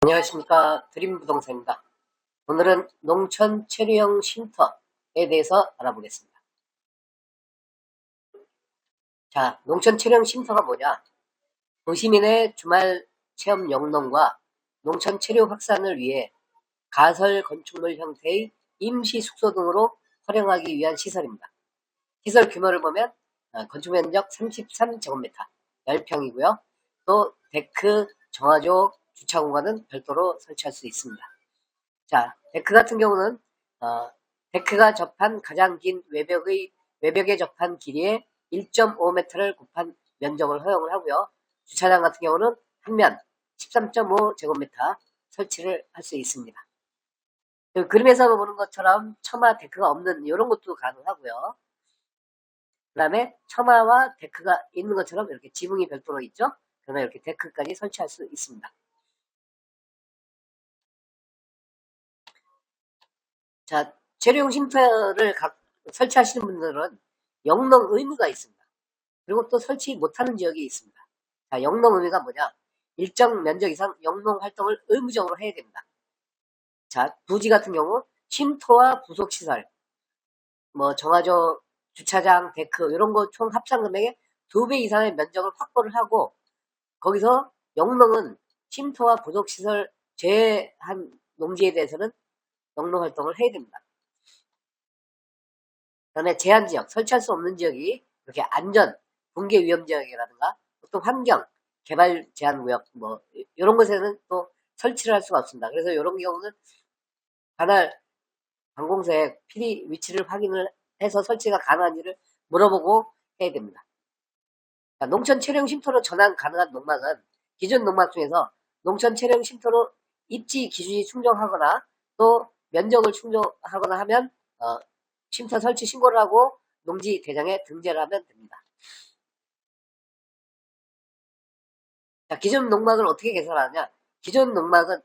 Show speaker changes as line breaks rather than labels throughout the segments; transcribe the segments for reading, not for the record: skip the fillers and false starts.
안녕하십니까. 드림부동산입니다. 오늘은 농촌 체류형 쉼터에 대해서 알아보겠습니다. 자, 농촌 체류형 쉼터가 뭐냐? 도시민의 주말 체험 영농과 농촌 체류 확산을 위해 가설 건축물 형태의 임시 숙소 등으로 활용하기 위한 시설입니다. 시설 규모를 보면 건축 면적 33제곱미터, 10평이고요. 또 데크, 정화조, 주차 공간은 별도로 설치할 수 있습니다. 자, 데크 같은 경우는 데크가 접한 가장 긴 외벽에 접한 길이의 1.5m를 곱한 면적을 허용을 하고요. 주차장 같은 경우는 한 면 13.5제곱미터 설치를 할 수 있습니다. 그림에서 보는 것처럼 처마 데크가 없는 이런 것도 가능하고요. 그 다음에 처마와 데크가 있는 것처럼 이렇게 지붕이 별도로 있죠. 그러면 이렇게 데크까지 설치할 수 있습니다. 자, 재료용 쉼터를 설치하시는 분들은 영농 의무가 있습니다. 그리고 또 설치 못하는 지역이 있습니다. 자, 영농 의무가 뭐냐? 일정 면적 이상 영농 활동을 의무적으로 해야 됩니다. 자, 부지 같은 경우 쉼터와 부속시설, 뭐 정화조, 주차장, 데크 이런 거 총 합산 금액의 2배 이상의 면적을 확보를 하고 거기서 영농은 쉼터와 부속시설 제외한 농지에 대해서는 영농 활동을 해야 됩니다. 그 다음에 제한지역, 설치할 수 없는 지역이 이렇게 안전, 붕괴 위험 지역이라든가 보통 환경, 개발 제한 구역 뭐 이런 곳에는 또 설치를 할 수가 없습니다. 그래서 이런 경우는 관할 관공서에 필히 위치를 확인을 해서 설치가 가능한지를 물어보고 해야 됩니다. 자, 농촌 체령 쉼터로 전환 가능한 농막은 기존 농막 중에서 농촌 체령 쉼터로 입지 기준이 충족하거나 또 면적을 충족하거나 하면 쉼터 설치 신고를 하고 농지 대장에 등재를 하면 됩니다. 자, 기존 농막을 어떻게 개설하느냐? 기존 농막은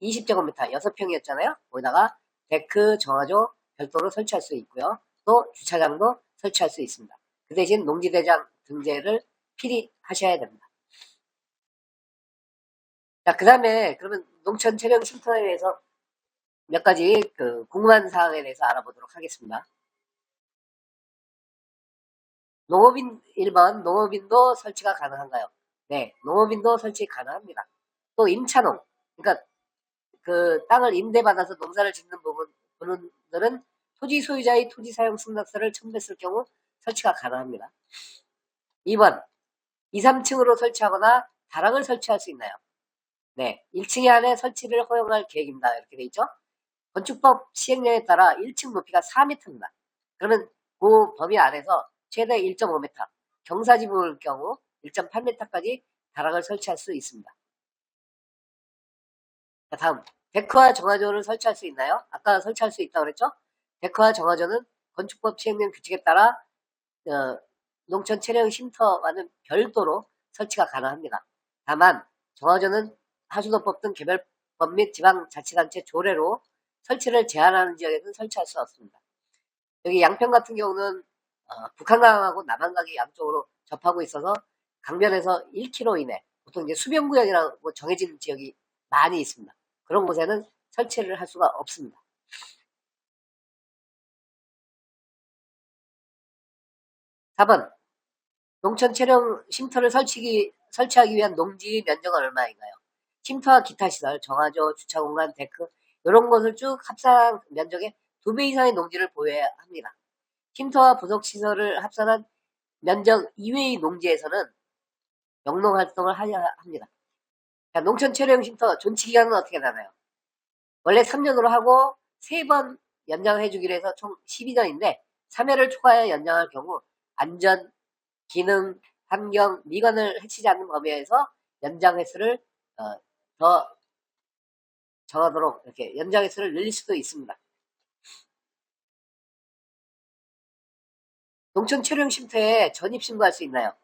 20제곱미터 6평이었잖아요. 거기다가 데크, 정화조 별도로 설치할 수 있고요. 또 주차장도 설치할 수 있습니다. 그 대신 농지 대장 등재를 필히 하셔야 됩니다. 자, 그 다음에 그러면 농촌 체령 쉼터에 대해서 몇 가지 궁금한 사항에 대해서 알아보도록 하겠습니다. 농업인 1번, 농업인도 설치가 가능한가요? 네, 농업인도 설치 가능합니다. 또 임차농, 그러니까 그 땅을 임대받아서 농사를 짓는 분들은 토지 소유자의 토지 사용 승낙서를 첨부했을 경우 설치가 가능합니다. 2번, 2, 3층으로 설치하거나 다락을 설치할 수 있나요? 네, 1층 안에 설치를 허용할 계획입니다. 이렇게 돼 있죠. 건축법 시행령에 따라 1층 높이가 4m입니다. 그러면 그 범위 안에서 최대 1.5m, 경사지붕일 경우 1.8m까지 다락을 설치할 수 있습니다. 자, 다음 데크와 정화조를 설치할 수 있나요? 아까 설치할 수 있다고 그랬죠? 데크와 정화조는 건축법 시행령 규칙에 따라 농촌 체령 쉼터와는 별도로 설치가 가능합니다. 다만 정화조는 하수도법 등 개별법 및 지방자치단체 조례로 설치를 제한하는 지역에는 설치할 수 없습니다. 여기 양평 같은 경우는 북한강하고 남한강이 양쪽으로 접하고 있어서 강변에서 1km 이내, 보통 이제 수변구역이라고 정해진 지역이 많이 있습니다. 그런 곳에는 설치를 할 수가 없습니다. 4번, 농촌 체령 쉼터를 설치하기 위한 농지 면적은 얼마인가요? 쉼터와 기타 시설, 정화조, 주차공간, 데크 이런 것을 쭉 합산 면적의 2배 이상의 농지를 보유해야 합니다. 쉼터와 부속시설을 합산한 면적 이외의 농지에서는 영농 활동을 하여야 합니다. 자, 농촌 체류형 쉼터 존치 기간은 어떻게 되나요? 원래 3년으로 하고 3번 연장해 주기로 해서 총 12년인데 3회를 초과해 연장할 경우 안전, 기능, 환경, 미관을 해치지 않는 범위에서 연장 횟수를 더 정하도록 이렇게 연장 횟수를 늘릴 수도 있습니다. 농촌 체류형 쉼터에 전입신고할 수 있나요?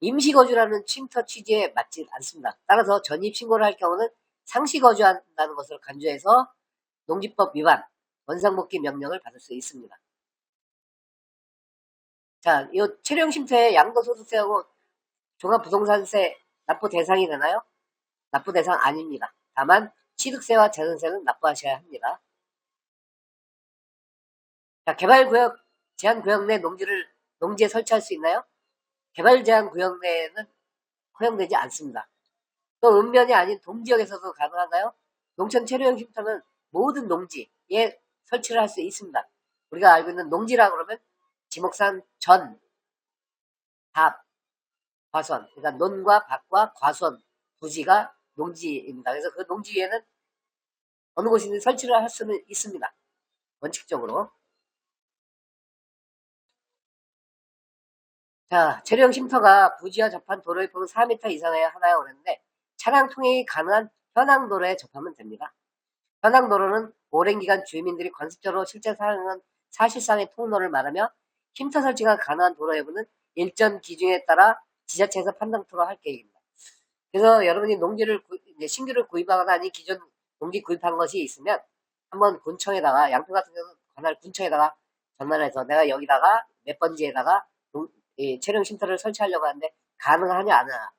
임시거주라는 쉼터 취지에 맞지 않습니다. 따라서 전입신고를 할 경우는 상시거주한다는 것을 간주해서 농지법 위반, 원상복귀 명령을 받을 수 있습니다. 자, 이 체류형 쉼터에 양도소득세하고 종합부동산세 납부 대상이 되나요? 납부 대상 아닙니다. 다만 취득세와 재산세는 납부하셔야 합니다. 자, 개발구역, 제한구역 내 농지에 설치할 수 있나요? 개발제한구역 내에는 허용되지 않습니다. 또 읍면이 아닌 동지역에서도 가능한가요? 농촌체류형 쉼터는 모든 농지에 설치를 할 수 있습니다. 우리가 알고 있는 농지라 그러면 지목산 전, 밥, 과수원, 그러니까 논과 밭과 과수원, 부지가 농지입니다. 그래서 그 농지 위에는 어느 곳이든 설치를 할 수는 있습니다. 원칙적으로. 자, 체류형 쉼터가 부지와 접한 도로의 폭은 4m 이상이어야 하나요? 그랬는데 차량 통행이 가능한 현항도로에 접하면 됩니다. 현항도로는 오랜 기간 주민들이 관습적으로 실제 사용한 사실상의 통로를 말하며 쉼터 설치가 가능한 도로 여부는 일정 기준에 따라 지자체에서 판단토록 할 계획입니다. 그래서 여러분이 이제 신규를 구입하거나 아니 기존 농지 구입한 것이 있으면 한번 군청에다가 양평 같은 경우는 관할 군청에다가 전화해서 내가 여기다가 몇 번지에다가 체령 쉼터를 설치하려고 하는데 가능하냐 안 하냐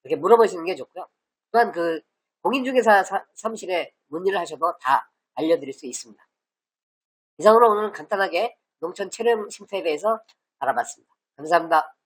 이렇게 물어보시는 게 좋고요. 또한 그 공인중개사 사무실에 문의를 하셔도 다 알려드릴 수 있습니다. 이상으로 오늘 간단하게 농촌 체령 쉼터에 대해서 알아봤습니다. 감사합니다.